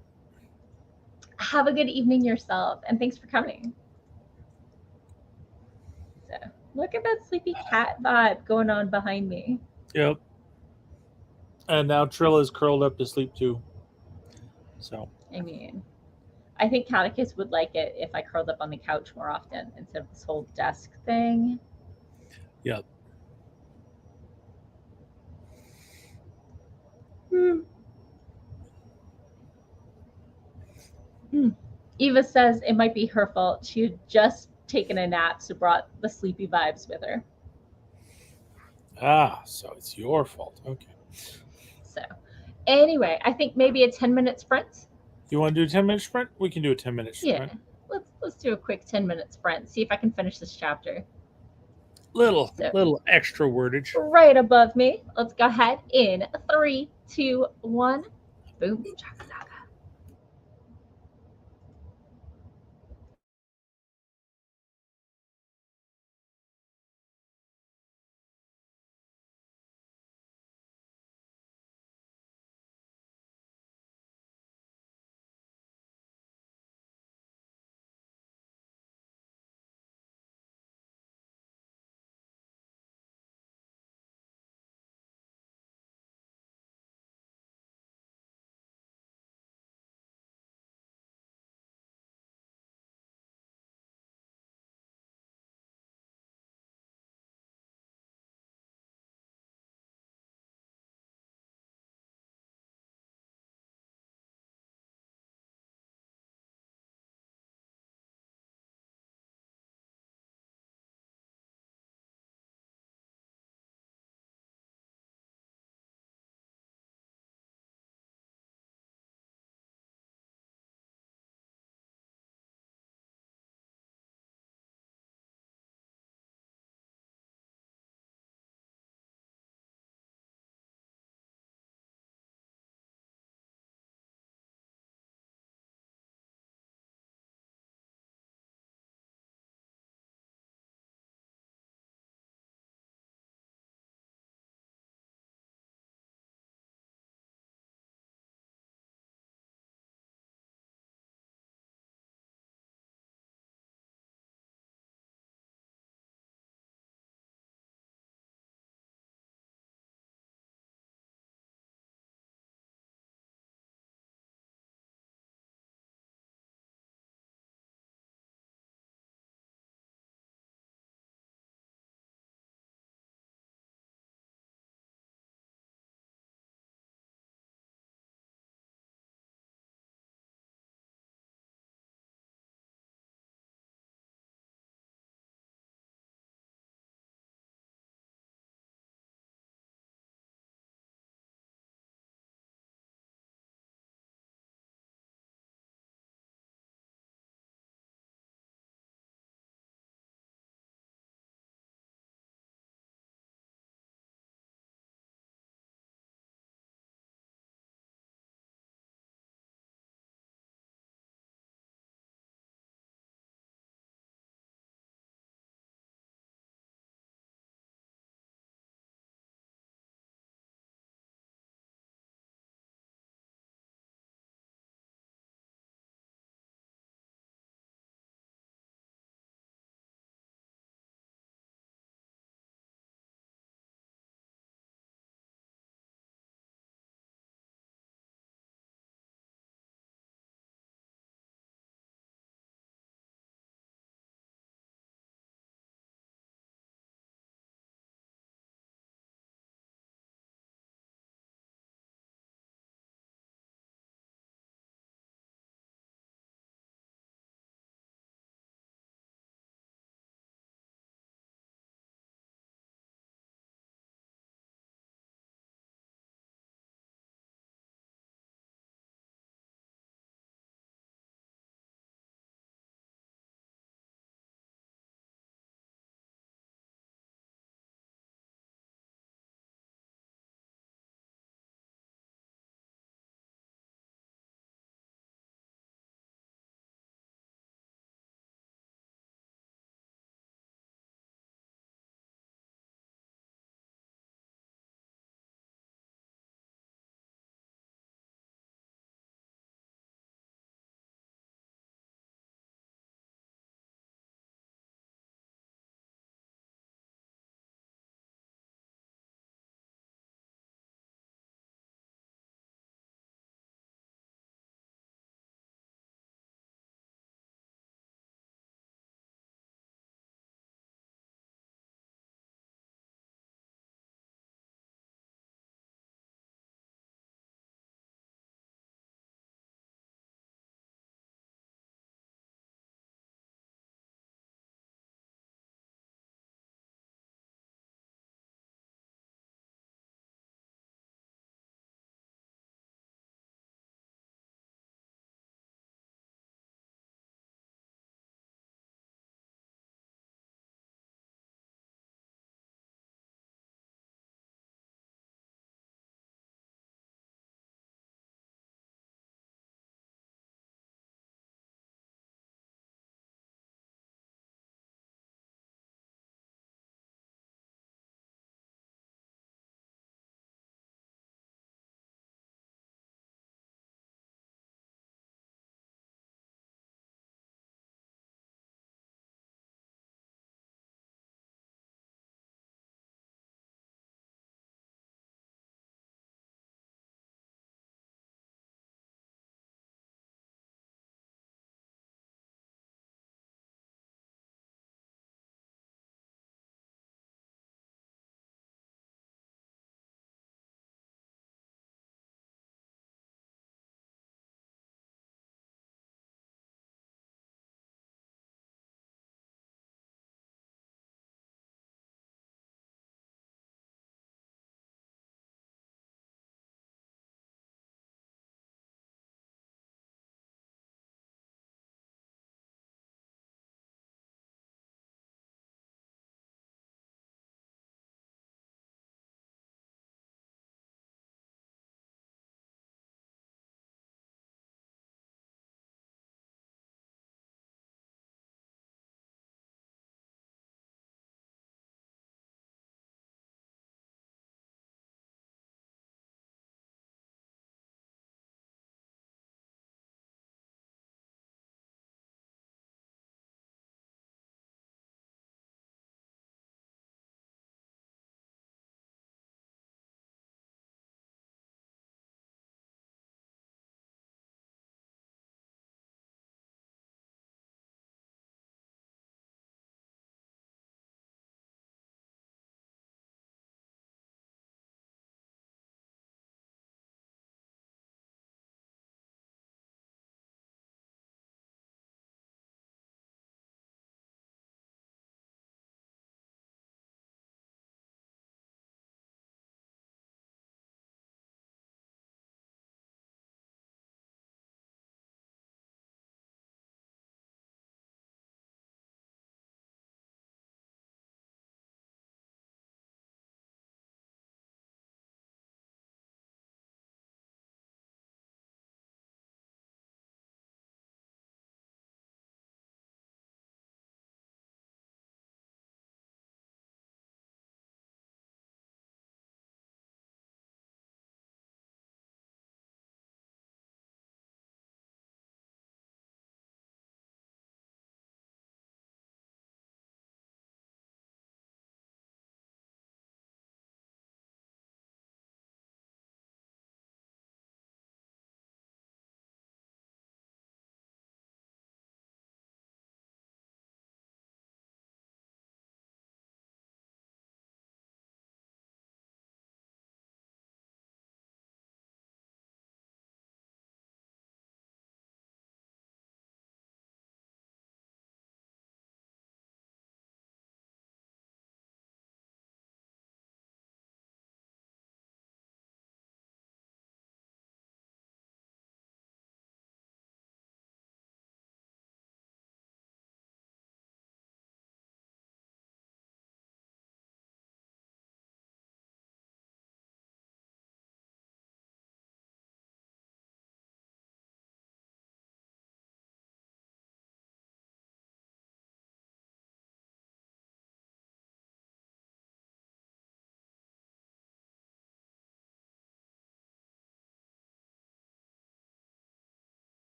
Have a good evening yourself, and thanks for coming. So, look at that sleepy cat vibe going on behind me. Yep. And now Trilla's curled up to sleep too. So. I mean, I think Catticus would like it if I curled up on the couch more often instead of this whole desk thing. Yep. Eva says it might be her fault. She had just taken a nap, so brought the sleepy vibes with her. So it's your fault. Okay. So, anyway, I think maybe a 10-minute sprint. You want to do a 10-minute sprint? We can do a 10-minute sprint. Yeah, let's do a quick 10-minute sprint. See if I can finish this chapter. Little extra wordage. Right above me. Let's go ahead in 3, 2, 1. Boom.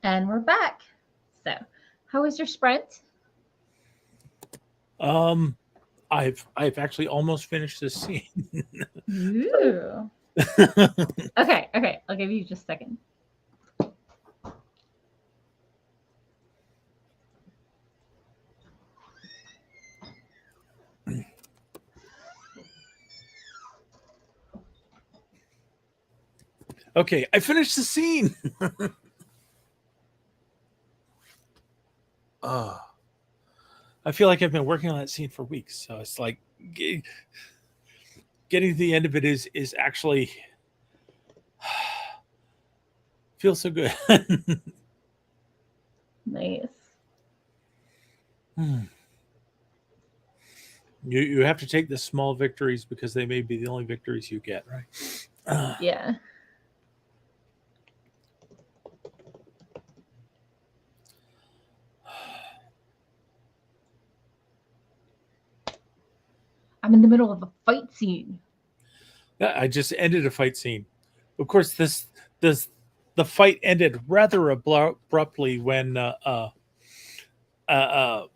And we're back. So, how was your sprint? I've actually almost finished this scene. Ooh. Okay. I'll give you just a second. Okay, I finished the scene. I feel like I've been working on that scene for weeks, so it's like getting to the end of it is actually feels so good. Nice. You have to take the small victories because they may be the only victories you get, right? Yeah. I'm in the middle of a fight scene. Yeah, I just ended a fight scene. Of course, the fight ended rather abruptly when uh, an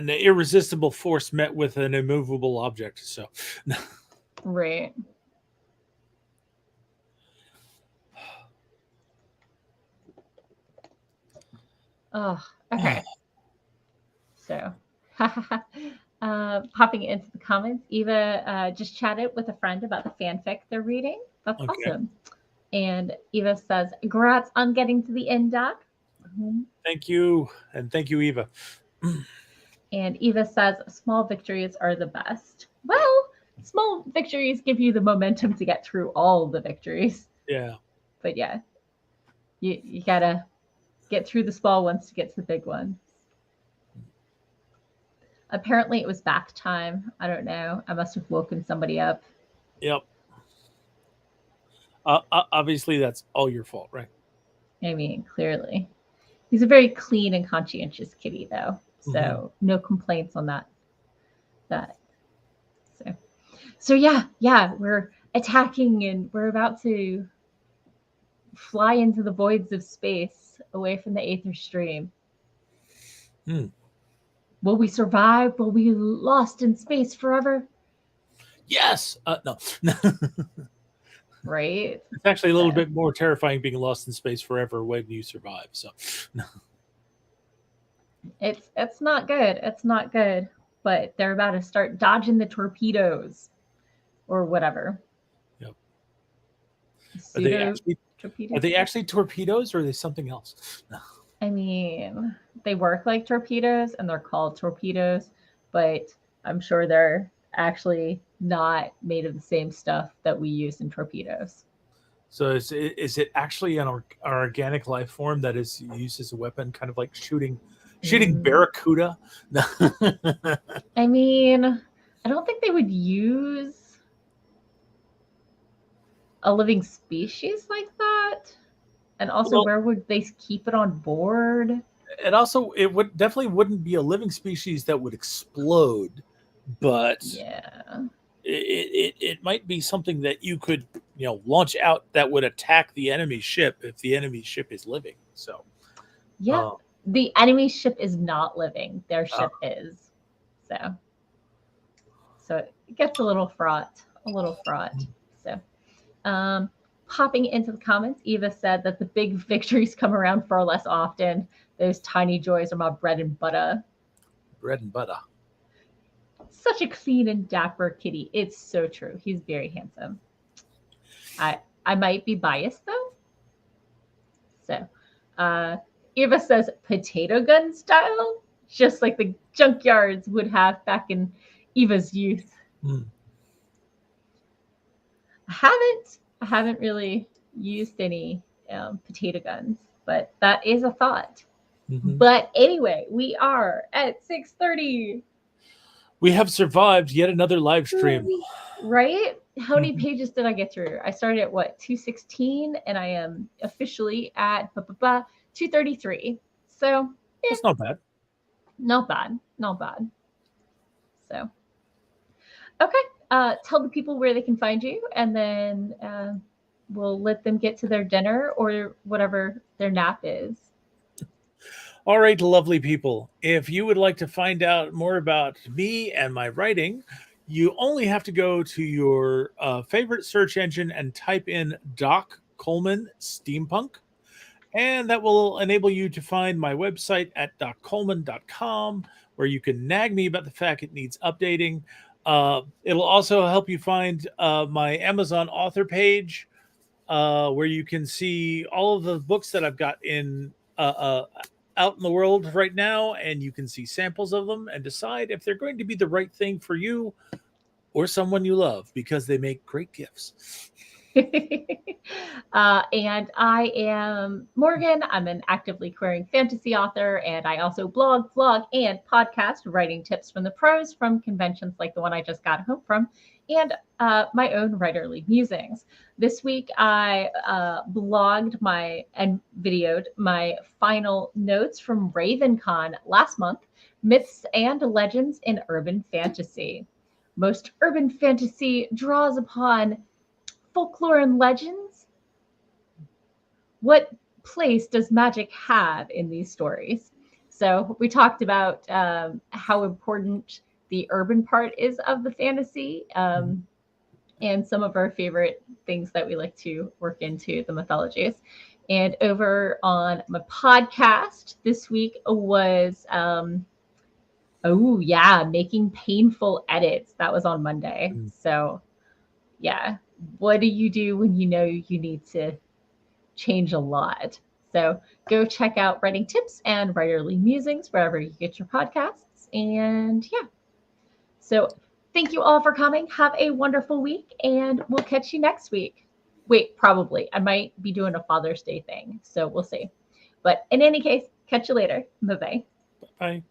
irresistible force met with an immovable object. So, Right. Oh, okay. So, hopping into the comments, Eva just chatted with a friend about the fanfic they're reading. That's okay. awesome. And Eva says, "Congrats on getting to the end, Doc." Thank you, and thank you, Eva. And Eva says, "Small victories are the best." Well, small victories give you the momentum to get through all the victories. Yeah. But yeah, you gotta get through the small ones to get to the big ones. Apparently, it was bath time. I don't know. I must have woken somebody up. Yep. Obviously, that's all your fault, right? I mean, clearly. He's a very clean and conscientious kitty, though. So no complaints on that. That. So yeah, we're attacking and we're about to fly into the voids of space away from the Aether Stream. Will we survive? Will we be lost in space forever? Yes. No. Right. It's actually a little bit more terrifying being lost in space forever when you survive. So, it's not good. It's not good. But they're about to start dodging the torpedoes or whatever. yep. Torpedoes? Are they actually torpedoes or are they something else? No. I mean, they work like torpedoes and they're called torpedoes, but I'm sure they're actually not made of the same stuff that we use in torpedoes. So is it actually an organic life form that is used as a weapon, kind of like shooting barracuda? I mean, I don't think they would use a living species like that. And also, where would they keep it on board? It would definitely wouldn't be a living species that would explode, but yeah, it might be something that you could launch out that would attack the enemy ship if the enemy ship is living. So yeah, the enemy ship is not living; their ship is. So it gets a little fraught. So, hopping into the comments, Eva said that the big victories come around far less often. Those tiny joys are my bread and butter. Bread and butter. Such a clean and dapper kitty. It's so true. He's very handsome. I might be biased though. So, Eva says potato gun style, just like the junkyards would have back in Eva's youth. I haven't really used any potato guns, but that is a thought. But anyway, we are at 6:30. We have survived yet another live stream. Right? How many pages did I get through? I started at what, 216, and I am officially at 233. So that's not bad. Not bad. So, okay. Tell the people where they can find you, and then we'll let them get to their dinner or whatever their nap is. All right, lovely people. If you would like to find out more about me and my writing, you only have to go to your favorite search engine and type in Doc Coleman Steampunk. And that will enable you to find my website at doccoleman.com, where you can nag me about the fact it needs updating. It'll also help you find my Amazon author page, where you can see all of the books that I've got out in the world right now, and you can see samples of them and decide if they're going to be the right thing for you or someone you love, because they make great gifts. And I am Morgan. I'm an actively querying fantasy author, and I also blog, vlog, and podcast writing tips from the pros from conventions like the one I just got home from, and my own writerly musings. This week, I blogged and videoed my final notes from RavenCon last month, Myths and Legends in Urban Fantasy. Most urban fantasy draws upon folklore and legends. What place does magic have in these stories? So we talked about how important the urban part is of the fantasy, and some of our favorite things that we like to work into the mythologies. And over on my podcast this week was making painful edits. That was on Monday. So yeah, what do you do when you know you need to change a lot? So go check out Writing Tips and Writerly Musings wherever you get your podcasts. And yeah, so thank you all for coming. Have a wonderful week, and we'll catch you next week. Wait, probably. I might be doing a Father's Day thing, so we'll see. But in any case, catch you later. Bye-bye. Bye.